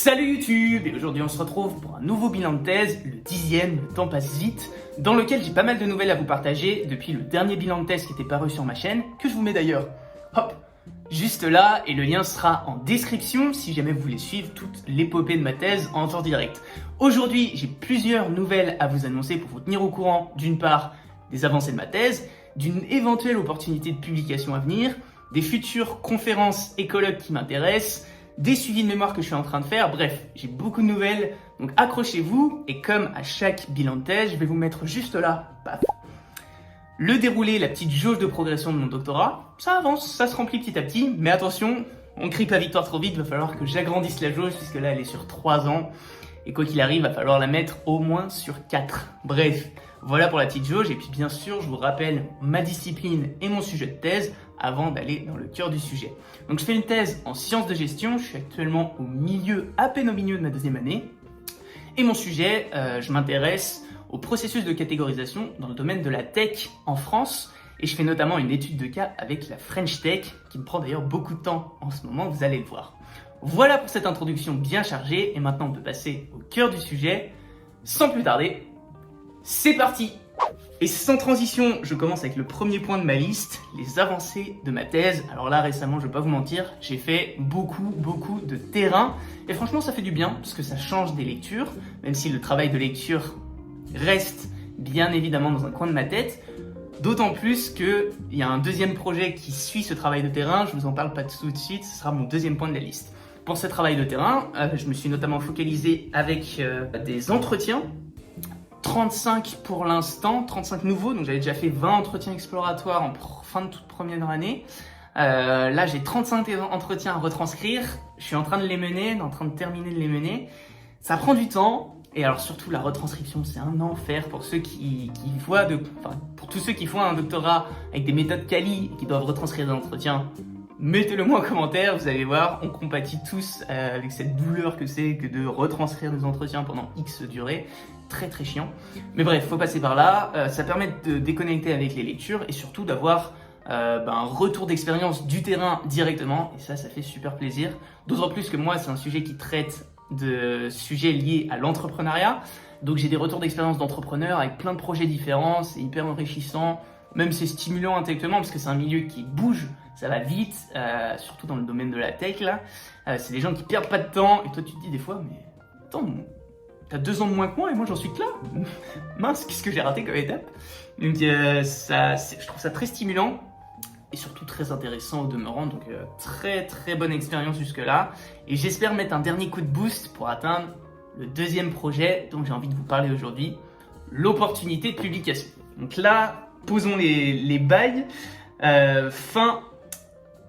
Salut YouTube! Et aujourd'hui on se retrouve pour un nouveau bilan de thèse, le 10e, le temps passe vite, dans lequel j'ai pas mal de nouvelles à vous partager depuis le dernier bilan de thèse qui était paru sur ma chaîne, que je vous mets d'ailleurs, hop, juste là, et le lien sera en description si jamais vous voulez suivre toute l'épopée de ma thèse en temps direct. Aujourd'hui j'ai plusieurs nouvelles à vous annoncer pour vous tenir au courant, d'une part des avancées de ma thèse, d'une éventuelle opportunité de publication à venir, des futures conférences et colloques qui m'intéressent, des suivis de mémoire que je suis en train de faire, bref, j'ai beaucoup de nouvelles, donc accrochez-vous, et comme à chaque bilan de thèse, je vais vous mettre juste là, paf, le déroulé, la petite jauge de progression de mon doctorat. Ça avance, ça se remplit petit à petit, mais attention, on crie pas victoire trop vite, va falloir que j'agrandisse la jauge, puisque là elle est sur 3 ans, et quoi qu'il arrive, va falloir la mettre au moins sur 4. Bref, voilà pour la petite jauge, et puis bien sûr, je vous rappelle ma discipline et mon sujet de thèse, avant d'aller dans le cœur du sujet. Donc je fais une thèse en sciences de gestion, je suis actuellement au milieu, à peine au milieu de ma deuxième année, et mon sujet, je m'intéresse au processus de catégorisation dans le domaine de la tech en France, et je fais notamment une étude de cas avec la French Tech, qui me prend d'ailleurs beaucoup de temps en ce moment, vous allez le voir. Voilà pour cette introduction bien chargée, et maintenant on peut passer au cœur du sujet. Sans plus tarder, c'est parti! Et sans transition, je commence avec le premier point de ma liste, les avancées de ma thèse. Alors là, récemment, je vais pas vous mentir, j'ai fait beaucoup de terrain. Et franchement, ça fait du bien, parce que ça change des lectures, même si le travail de lecture reste bien évidemment dans un coin de ma tête. D'autant plus qu'il y a un deuxième projet qui suit ce travail de terrain, je vous en parle pas tout de suite, ce sera mon deuxième point de la liste. Pour ce travail de terrain, je me suis notamment focalisé avec des entretiens, 35 pour l'instant, 35 nouveaux, donc j'avais déjà fait 20 entretiens exploratoires en fin de toute première année. Là j'ai 35 entretiens à retranscrire, je suis en train de les mener, en train de terminer de les mener. Ça prend du temps, et alors surtout la retranscription c'est un enfer pour ceux pour tous ceux qui font un doctorat avec des méthodes quali et qui doivent retranscrire des entretiens. Mettez-le moi en commentaire, vous allez voir, on compatit tous avec cette douleur que c'est que de retranscrire des entretiens pendant X durée. Très chiant. Mais bref, faut passer par là. Ça permet de déconnecter avec les lectures et surtout d'avoir un retour d'expérience du terrain directement. Et ça fait super plaisir. D'autant plus que moi, c'est un sujet qui traite de sujets liés à l'entrepreneuriat. Donc j'ai des retours d'expérience d'entrepreneurs avec plein de projets différents. C'est hyper enrichissant. Même c'est stimulant intellectuellement parce que c'est un milieu qui bouge. Ça va vite, surtout dans le domaine de la tech là. C'est des gens qui perdent pas de temps. Et toi, tu te dis des fois, mais attends, t'as 2 ans de moins que moi et moi j'en suis que là. Mince, qu'est-ce que j'ai raté comme étape. Donc je trouve ça très stimulant et surtout très intéressant au demeurant. Donc très bonne expérience jusque là. Et j'espère mettre un dernier coup de boost pour atteindre le deuxième projet dont j'ai envie de vous parler aujourd'hui, l'opportunité de publication. Donc là, posons les bails. Fin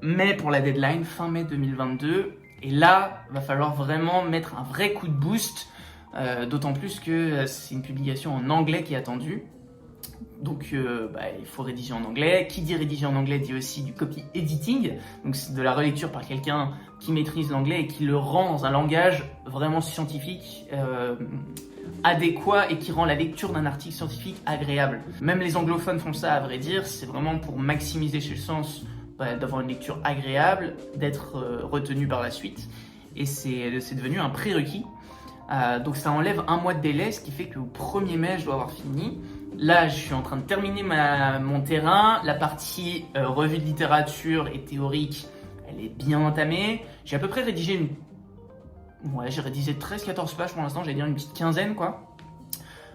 mai pour la deadline, fin mai 2022. Et là, va falloir vraiment mettre un vrai coup de boost. D'autant plus que c'est une publication en anglais qui est attendue. Donc il faut rédiger en anglais. Qui dit rédiger en anglais dit aussi du copy editing. Donc c'est de la relecture par quelqu'un qui maîtrise l'anglais et qui le rend dans un langage vraiment scientifique, adéquat et qui rend la lecture d'un article scientifique agréable. Même les anglophones font ça à vrai dire, c'est vraiment pour maximiser chez le sens d'avoir une lecture agréable, d'être retenu par la suite. Et c'est devenu un prérequis. Donc ça enlève 1 mois de délai, ce qui fait qu'au 1er mai, je dois avoir fini. Là, je suis en train de terminer mon terrain. La partie revue de littérature et théorique, elle est bien entamée. J'ai à peu près rédigé j'ai rédigé 13-14 pages pour l'instant, j'allais dire une petite quinzaine quoi.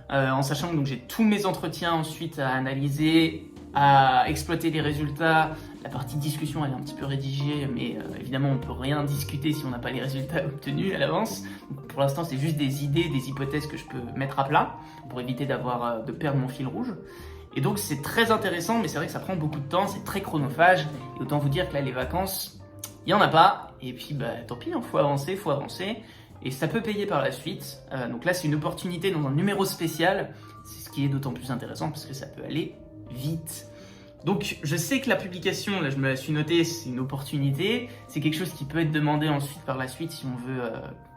En sachant que donc, j'ai tous mes entretiens ensuite à analyser, à exploiter les résultats. La partie discussion elle est un petit peu rédigée, mais évidemment on peut rien discuter si on n'a pas les résultats obtenus à l'avance. Pour l'instant c'est juste des idées, des hypothèses que je peux mettre à plat pour éviter de perdre mon fil rouge. Et donc c'est très intéressant, mais c'est vrai que ça prend beaucoup de temps, c'est très chronophage. Et autant vous dire que là les vacances, il n'y en a pas. Et puis tant pis, faut avancer. Et ça peut payer par la suite. Donc là c'est une opportunité dans un numéro spécial. C'est ce qui est d'autant plus intéressant parce que ça peut aller vite. Donc je sais que la publication, là je me la suis notée, c'est une opportunité, c'est quelque chose qui peut être demandé ensuite par la suite si on veut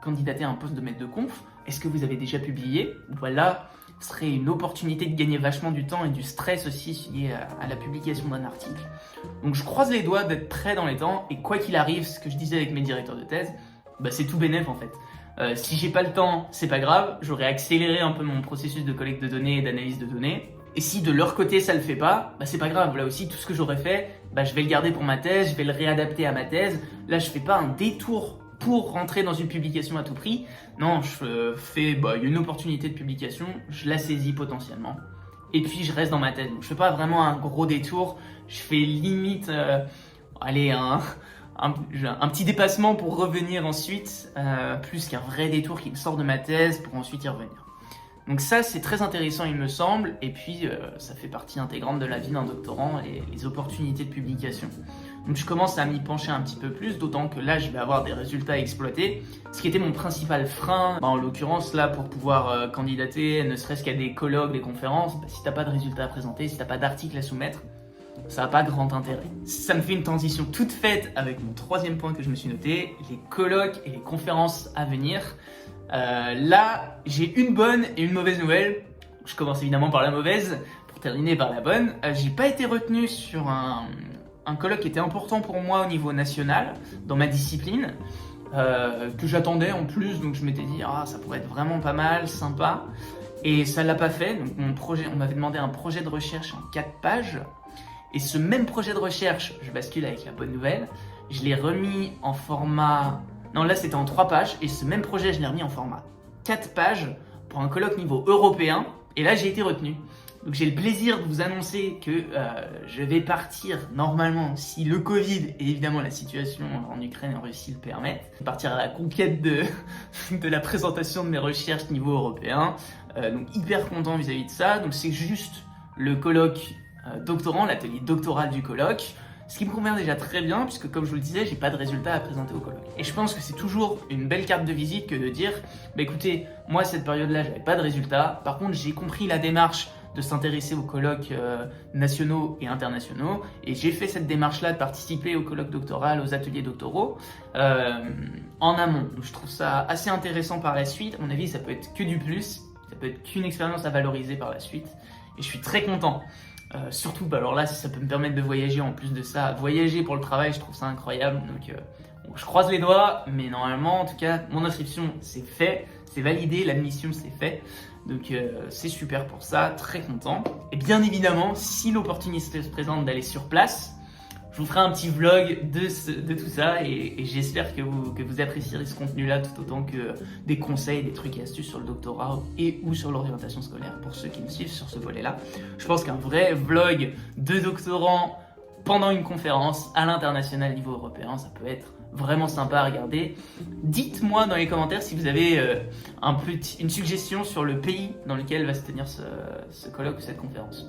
candidater à un poste de maître de conf. Est-ce que vous avez déjà publié? Voilà, ce serait une opportunité de gagner vachement du temps et du stress aussi lié à la publication d'un article. Donc je croise les doigts d'être prêt dans les temps et quoi qu'il arrive, ce que je disais avec mes directeurs de thèse, c'est tout bénef en fait. Si j'ai pas le temps, c'est pas grave, j'aurais accéléré un peu mon processus de collecte de données et d'analyse de données. Et si de leur côté ça le fait pas, c'est pas grave. Là aussi, tout ce que j'aurais fait, je vais le garder pour ma thèse, je vais le réadapter à ma thèse. Là, je fais pas un détour pour rentrer dans une publication à tout prix. Non, je fais il y a une opportunité de publication, je la saisis potentiellement. Et puis je reste dans ma thèse. Donc, je fais pas vraiment un gros détour. Je fais limite, un petit dépassement pour revenir ensuite, plus qu'un vrai détour qui me sort de ma thèse pour ensuite y revenir. Donc ça, c'est très intéressant, il me semble, et puis ça fait partie intégrante de la vie d'un doctorant et les opportunités de publication. Donc je commence à m'y pencher un petit peu plus, d'autant que là, je vais avoir des résultats à exploiter. Ce qui était mon principal frein, en l'occurrence là, pour pouvoir candidater, ne serait-ce qu'à des colloques, des conférences, si t'as pas de résultats à présenter, si t'as pas d'articles à soumettre, ça n'a pas grand intérêt. Ça me fait une transition toute faite avec mon troisième point que je me suis noté, les colloques et les conférences à venir. Là, j'ai une bonne et une mauvaise nouvelle. Je commence évidemment par la mauvaise, pour terminer par la bonne. J'ai pas été retenu sur un colloque qui était important pour moi au niveau national, dans ma discipline, que j'attendais en plus, donc je m'étais dit, ça pourrait être vraiment pas mal, sympa. Et ça l'a pas fait, donc on m'avait demandé un projet de recherche en 4 pages. Et ce même projet de recherche, je bascule avec la bonne nouvelle, je l'ai remis en format... Non, là c'était en 3 pages, et ce même projet, je l'ai remis en format 4 pages pour un colloque niveau européen, et là j'ai été retenu. Donc j'ai le plaisir de vous annoncer que je vais partir normalement, si le Covid et évidemment la situation en Ukraine et en Russie le permettent, partir à la conquête de la présentation de mes recherches niveau européen. Donc hyper content vis-à-vis de ça, donc c'est juste le colloque doctorant, l'atelier doctoral du colloque, ce qui me convient déjà très bien puisque comme je vous le disais, j'ai pas de résultats à présenter au colloque. Et je pense que c'est toujours une belle carte de visite que de dire écoutez, moi cette période-là, j'avais pas de résultats, par contre j'ai compris la démarche de s'intéresser aux colloques nationaux et internationaux et j'ai fait cette démarche-là de participer au colloque doctoral, aux ateliers doctoraux en amont. Donc je trouve ça assez intéressant par la suite. À mon avis, ça peut être que du plus, ça peut être qu'une expérience à valoriser par la suite et je suis très content. Surtout, alors là, si ça peut me permettre de voyager en plus de ça, voyager pour le travail, je trouve ça incroyable. Donc, je croise les doigts, mais normalement, en tout cas, mon inscription, c'est fait, c'est validé, l'admission, c'est fait. Donc, c'est super pour ça, très content. Et bien évidemment, si l'opportunité se présente d'aller sur place, je vous ferai un petit vlog de tout ça et j'espère que vous apprécierez ce contenu-là tout autant que des conseils, des trucs et astuces sur le doctorat et ou sur l'orientation scolaire pour ceux qui me suivent sur ce volet-là. Je pense qu'un vrai vlog de doctorant pendant une conférence à l'international niveau européen, ça peut être vraiment sympa à regarder. Dites-moi dans les commentaires si vous avez une suggestion sur le pays dans lequel va se tenir ce colloque ou cette conférence.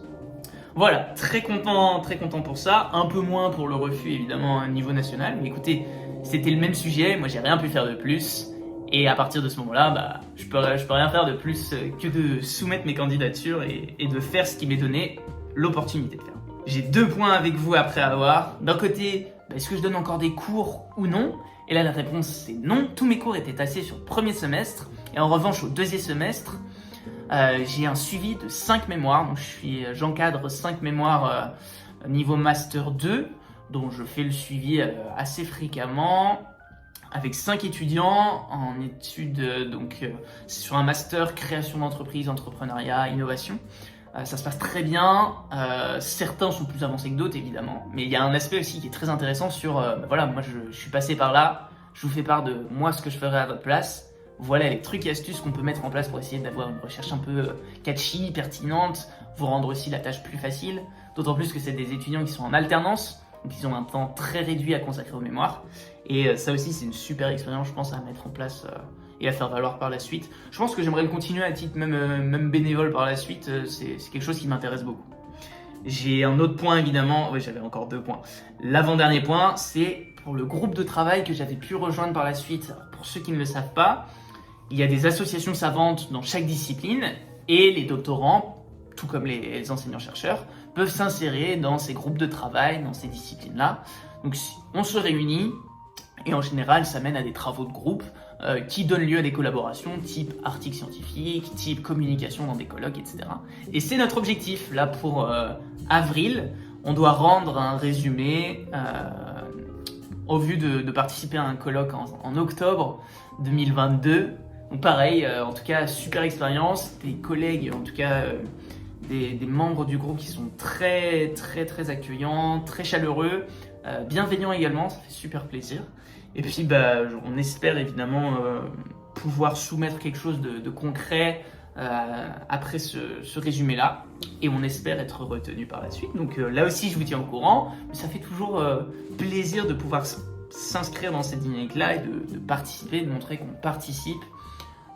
Voilà, très content pour ça, un peu moins pour le refus évidemment à niveau national, mais écoutez, c'était le même sujet, moi j'ai rien pu faire de plus, et à partir de ce moment-là, je peux rien faire de plus que de soumettre mes candidatures et de faire ce qui m'est donné l'opportunité de faire. J'ai 2 points avec vous après avoir. D'un côté, est-ce que je donne encore des cours ou non? Et là la réponse c'est non, tous mes cours étaient tassés sur le premier semestre, et en revanche au deuxième semestre, j'ai un suivi de 5 mémoires, donc j'encadre 5 mémoires niveau Master 2, dont je fais le suivi assez fréquemment, avec 5 étudiants en études, c'est sur un Master Création d'entreprise, entrepreneuriat, innovation. Ça se passe très bien, certains sont plus avancés que d'autres évidemment, mais il y a un aspect aussi qui est très intéressant sur, moi je suis passé par là, je vous fais part de moi ce que je ferais à votre place. Voilà les trucs et astuces qu'on peut mettre en place pour essayer d'avoir une recherche un peu catchy, pertinente, vous rendre aussi la tâche plus facile. D'autant plus que c'est des étudiants qui sont en alternance, donc ils ont un temps très réduit à consacrer aux mémoires. Et ça aussi, c'est une super expérience, je pense, à mettre en place et à faire valoir par la suite. Je pense que j'aimerais le continuer à titre même bénévole par la suite, c'est quelque chose qui m'intéresse beaucoup. J'ai un autre point évidemment, oui j'avais encore 2 points. L'avant-dernier point, c'est pour le groupe de travail que j'avais pu rejoindre par la suite. Alors, pour ceux qui ne le savent pas, il y a des associations savantes dans chaque discipline et les doctorants, tout comme les enseignants-chercheurs, peuvent s'insérer dans ces groupes de travail, dans ces disciplines-là. Donc on se réunit et en général ça mène à des travaux de groupe qui donnent lieu à des collaborations type articles scientifiques, type communication dans des colloques, etc. Et c'est notre objectif là pour avril. On doit rendre un résumé en vue de participer à un colloque en octobre 2022. Donc pareil, en tout cas, super expérience, des collègues, en tout cas des membres du groupe qui sont très accueillants, très chaleureux, bienveillants également, ça fait super plaisir. Et puis on espère évidemment pouvoir soumettre quelque chose de concret après ce résumé-là, et on espère être retenu par la suite. Donc là aussi je vous tiens au courant, mais ça fait toujours plaisir de pouvoir s'inscrire dans cette dynamique-là et de participer, de montrer qu'on participe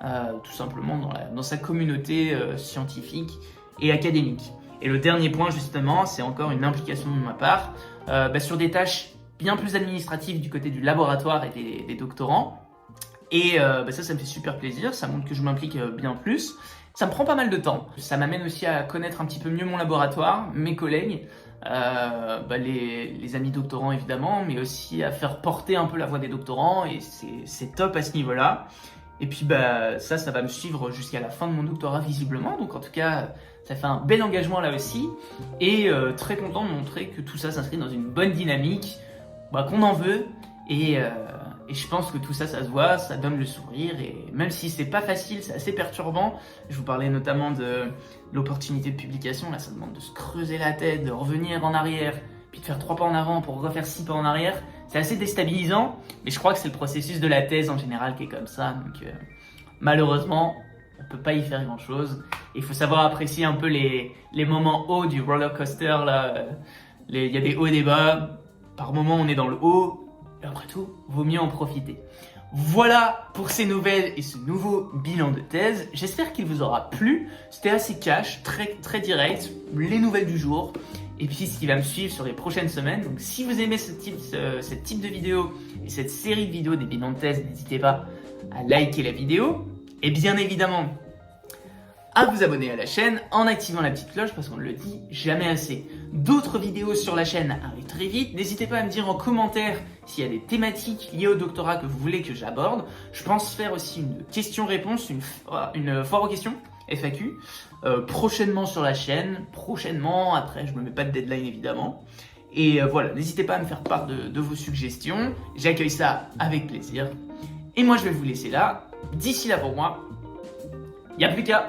tout simplement dans sa communauté scientifique et académique. Et le dernier point justement, c'est encore une implication de ma part sur des tâches bien plus administratives du côté du laboratoire et des doctorants. Et ça me fait super plaisir, ça montre que je m'implique bien plus. Ça me prend pas mal de temps. Ça m'amène aussi à connaître un petit peu mieux mon laboratoire, mes collègues, les amis doctorants évidemment, mais aussi à faire porter un peu la voix des doctorants, et c'est top à ce niveau-là. Et puis ça va me suivre jusqu'à la fin de mon doctorat visiblement, donc en tout cas ça fait un bel engagement là aussi, et très content de montrer que tout ça s'inscrit dans une bonne dynamique, qu'on en veut, et je pense que tout ça se voit, ça donne le sourire, et même si c'est pas facile, c'est assez perturbant. Je vous parlais notamment de l'opportunité de publication, là ça demande de se creuser la tête, de revenir en arrière, puis de faire 3 pas en avant pour refaire 6 pas en arrière. C'est assez déstabilisant, mais je crois que c'est le processus de la thèse en général qui est comme ça, donc malheureusement, on peut pas y faire grand chose. Il faut savoir apprécier un peu les moments hauts du roller coaster, là. Il y a des hauts et des bas, par moment on est dans le haut, et après tout, vaut mieux en profiter. Voilà pour ces nouvelles et ce nouveau bilan de thèse. J'espère qu'il vous aura plu. C'était assez cash, très direct, les nouvelles du jour, et puis ce qui va me suivre sur les prochaines semaines. Donc si vous aimez ce type de vidéo et cette série de vidéos des bilans de thèse, n'hésitez pas à liker la vidéo, et bien évidemment à vous abonner à la chaîne en activant la petite cloche, parce qu'on ne le dit jamais assez. D'autres vidéos sur la chaîne arrivent très vite. N'hésitez pas à me dire en commentaire s'il y a des thématiques liées au doctorat que vous voulez que j'aborde. Je pense faire aussi une question-réponse, une foire aux questions, FAQ, prochainement sur la chaîne. Prochainement, après je me mets pas de deadline évidemment. Et voilà, n'hésitez pas à me faire part de vos suggestions. J'accueille ça avec plaisir. Et moi je vais vous laisser là. D'ici là pour moi, il n'y a plus qu'à...